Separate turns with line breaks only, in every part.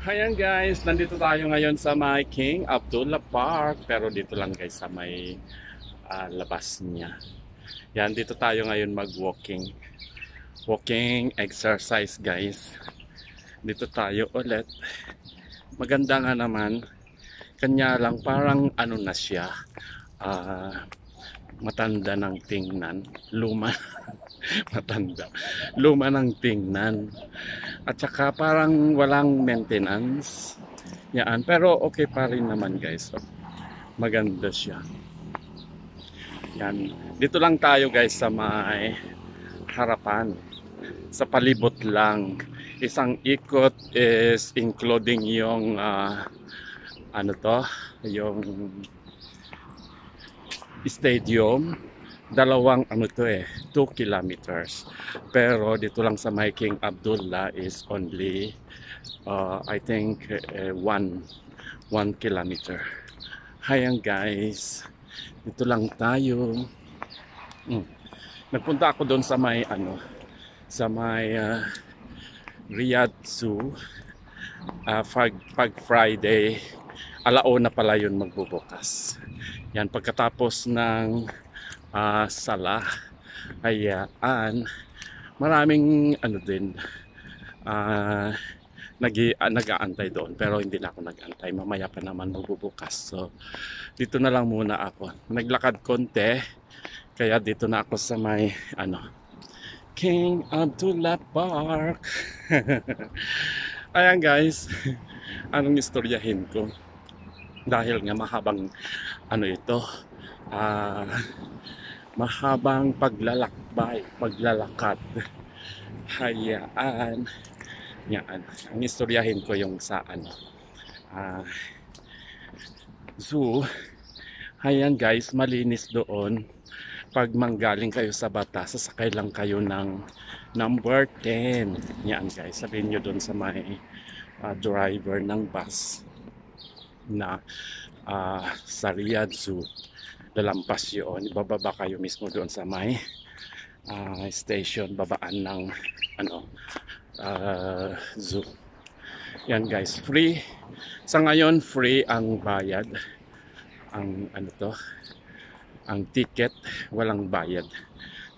Ayan guys, nandito tayo ngayon sa may King Abdullah Park. Pero dito lang guys sa may labas niya. Yan, dito tayo ngayon mag-walking. Walking exercise guys. Dito tayo ulit. Maganda nga naman. Kanya lang parang ano na siya. ah, Matanda ng tingnan. Luma. Matanda. Luma ng tingnan. At saka parang walang maintenance. Yan. Pero okay pa rin naman guys. Maganda siya. Yan. Dito lang tayo guys sa may harapan. Sa palibot lang. Isang ikot is including yung ano to, yung stadium. Dalawang ano to 2 kilometers. Pero dito lang sa may King Abdullah is only I think 1 kilometer. Ayan guys, dito lang tayo. Nagpunta ako doon sa may ano, sa may Riyadh Zoo. Pag Friday, alauna pala yun magbubukas. Yan, pagkatapos ng sala, ayan, maraming ano din nag-aantay doon, pero hindi na ako nag-aantay, mamaya pa naman magbubukas. So dito na lang muna ako, naglakad konti, kaya dito na ako sa may ano, King Abdullah Park. Ayan guys, anong istoryahin ko dahil nga mahabang ano ito, mahabang paglalakad. Hayaan. Yan. Ang istoryahin ko yung sa ano, zoo. Ayan guys, malinis doon. Pag manggaling kayo sa Bata, sasakay lang kayo ng number 10. Yan guys, sabihin nyo doon sa may driver ng bus na sa Riyadh Zoo. Lalampas yun, bababa kayo mismo doon sa may station, babaan ng ano, zoo. Yan guys, free. Sa ngayon, free ang bayad. Ang ano to, ang ticket, walang bayad.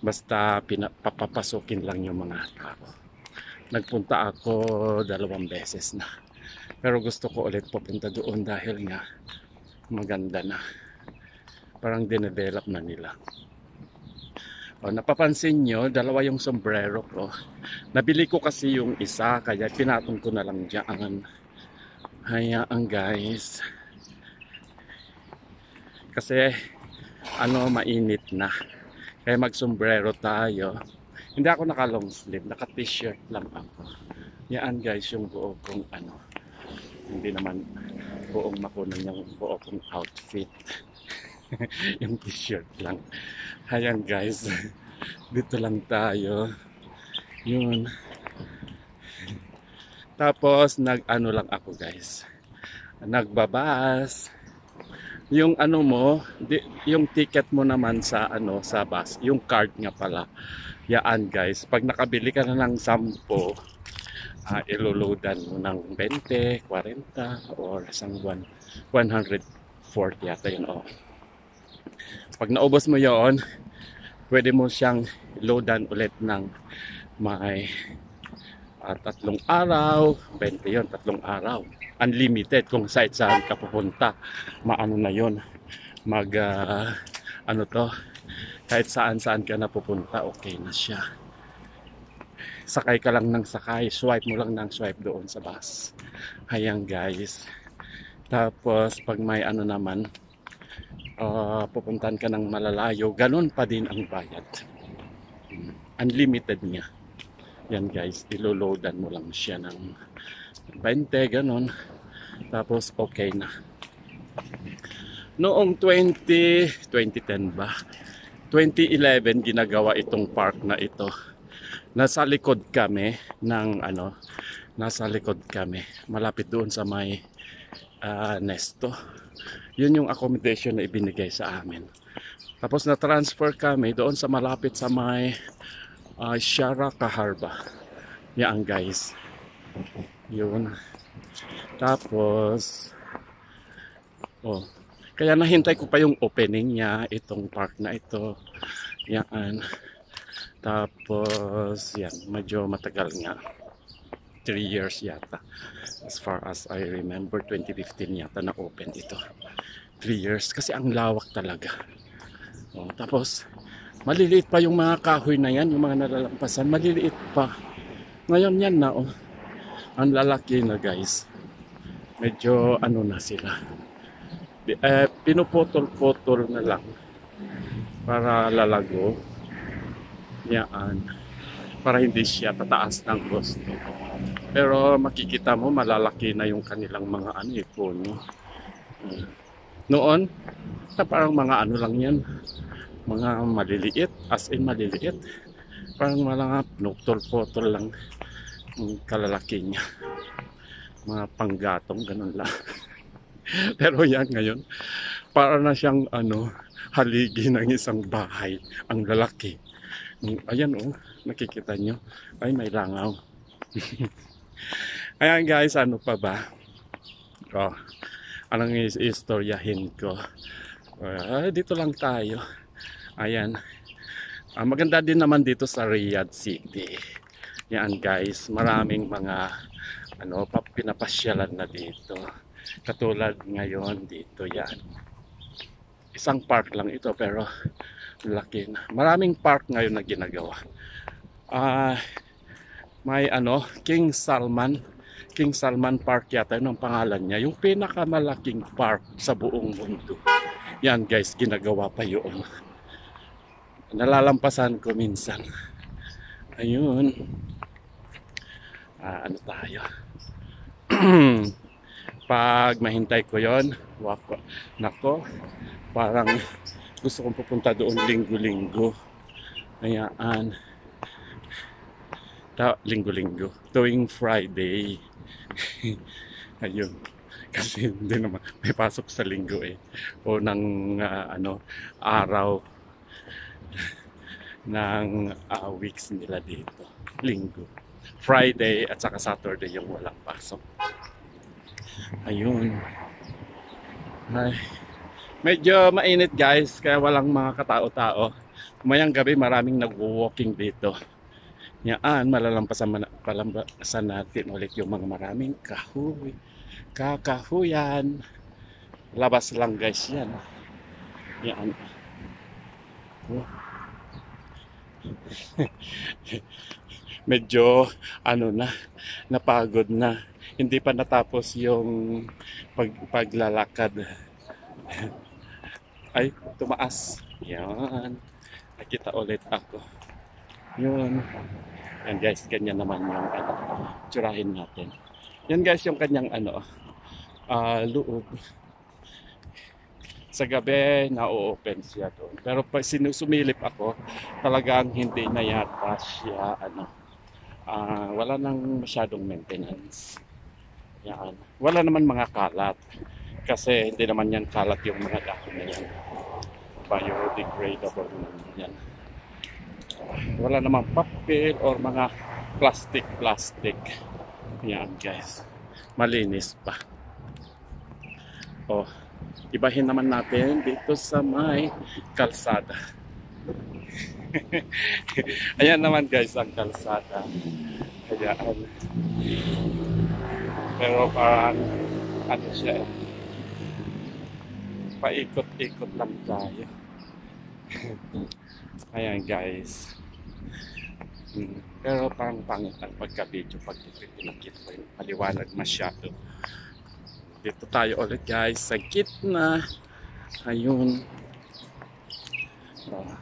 Basta papapasukin lang yung mga tao. Nagpunta ako 2 beses na. Pero gusto ko ulit pupunta doon dahil nga maganda na. Parang dinevelop na nila. O, napapansin nyo, 2 yung sombrero ko. Nabili ko kasi yung isa, kaya pinatong ko na lang dyan. Hayaan guys. Kasi ano, mainit na. Kaya mag-sombrero tayo. Hindi ako naka long sleeve, naka t-shirt lang ako. Yan guys yung buo kong ano. Hindi naman buong makunan yung buo kong outfit. Yung t-shirt lang. Ayan guys, dito lang tayo. Yun. Tapos nag-ano lang ako guys, nagbabas. Yung ano mo, yung ticket mo naman sa ano, sa bus, yung card nga pala. Yaan guys, pag nakabili ka na ng 10, iloloadan mo ng 20, 40 or isang 140 yata yun. Pag naubos mo yon, pwede mo siyang loadan ulit ng may 3 araw, 20 yon, 3 araw. Unlimited kung saan ka pupunta. Maano na yon, ano to, kahit saan ka na pupunta, okay na siya. Sakay ka lang ng sakay, swipe mo lang ng swipe doon sa bus. Ayan guys. Tapos pag may ano naman, pupuntahan ka ng malalayo, ganun pa din ang bayad. Unlimited niya. Yan guys, iloloadan mo lang siya ng 20, ganun. Tapos okay na. Noong 2010 ba? 2011 ginagawa itong park na ito. Nasa likod kami ng ano, malapit doon sa may Nesto. Yun yung accommodation na ibinigay sa amin. Tapos na-transfer kami doon sa malapit sa may Shara Kaharba. Yan guys. Yun. Tapos, oh, kaya nahintay ko pa yung opening niya, itong park na ito. Yan. Tapos, yan, medyo matagal nga. 3 years yata. As far as I remember, 2015 yata na open ito. 3 years kasi ang lawak talaga. Oh, tapos, maliliit pa yung mga kahoy na yan, yung mga nalalampasan, maliliit pa. Ngayon yan na, oh. Ang lalaki na, guys. Medyo ano na sila. Pinuputol-putol na lang para lalago. Yan. Para hindi siya tataas ng gusto. Pero makikita mo malalaki na yung kanilang mga puno. Noon, parang mga ano lang yan. Mga maliliit, as in maliliit. Parang mga pinuputol-putol lang yung kalalaki niya. Mga panggatong, ganun lang. Pero yan ngayon, para na siyang haligi ng isang bahay. Ang lalaki. Ayan oh, nakikita nyo. Ay, may langaw. Ayan guys, ano pa ba? Oh, anong istoryahin ko? Dito lang tayo. Ayan. Maganda din naman dito sa Riyadh City. Yan guys, maraming mga pinapasyalan na dito. Katulad ngayon dito yan. Isang park lang ito pero laki na. Maraming park ngayon na ginagawa. May King Salman Park yata yun ang pangalan niya. Yung pinakamalaking park sa buong mundo. Yan guys, ginagawa pa yun. Nalalampasan ko minsan. Ayun. Ano tayo? Pag mahintay ko yon, nako, parang gusto kong pupunta doon linggo-linggo. Ayan. Linggo-linggo. Tuwing Friday. Ayun. Kasi hindi naman may pasok sa linggo o ng araw ng weeks nila dito. Linggo. Friday at saka Saturday yung walang pasok. Ayun. Ay, medyo mainit guys, kaya walang mga katao-tao. Mayang gabi maraming nagwo-walking dito. Yan, malalampasan natin ulit yung mga maraming kahoy. Kakahuyan. Labas lang guys yan. Yan. Oh. Medyo napagod na. Hindi pa natapos yung paglalakad. Ay, tumaas. Yan. Nakita ulit ako. Yun. Yan guys, ganyan naman yung tsurahin natin. Yan guys, yung kanyang loob. Sa gabi, na-open siya doon. Pero pag sumilip ako, talagang hindi na yata siya, wala nang masyadong maintenance. Yan. Wala naman mga kalat. Kasi hindi naman yan kalat yung mga dahon na yan. Biodegradable naman yan. Wala namang papel or mga plastic. Yan guys. Malinis pa. Oh, ibahin naman natin dito sa may kalsada. Ayan naman guys ang kalsada. Ayan. Pero parang siya paikot-ikot lang tayo. Ayan guys. Pero parang pangit ang pagka-video pag pinakita ko yung paliwanag masyado. Dito tayo ulit guys sa gitna. Ayun. Ma'am.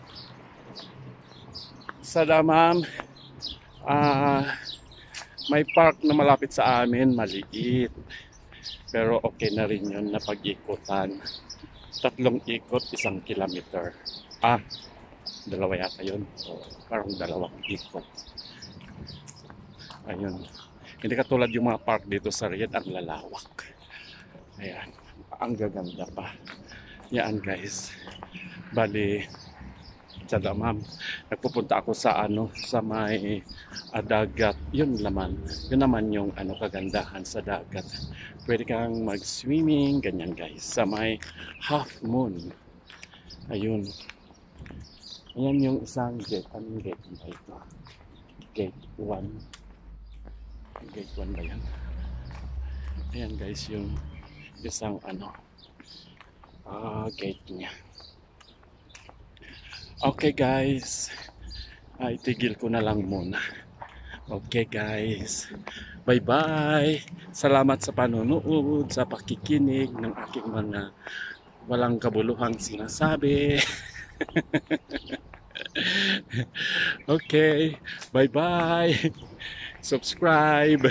May park na malapit sa amin, maliit. Pero okay na rin yun na pag-ikutan. 3 ikot, 1 kilometer. Dalawa yata yun. Parang 2 ikot. Ayun. Hindi katulad yung mga park dito sa Riyadh, ang lalawak. Ayan. Ang gaganda pa. Yan guys. Bali, tsada ma'am. Nagpupunta ako sa sa may dagat. Yun naman yung kagandahan sa dagat. Pwede kang mag-swimming, ganyan guys, sa may half moon. Ayun. Ayan yung isang gate. Anong gate ba ito? Gate 1. Gate 1 ba yan? Ayan guys, yung isang gate niya. Okay guys, itigil ko na lang muna. Okay guys, bye bye. Salamat sa panonood, sa pakikinig ng aking mga walang kabuluhang sinasabi. Okay, bye bye. Subscribe.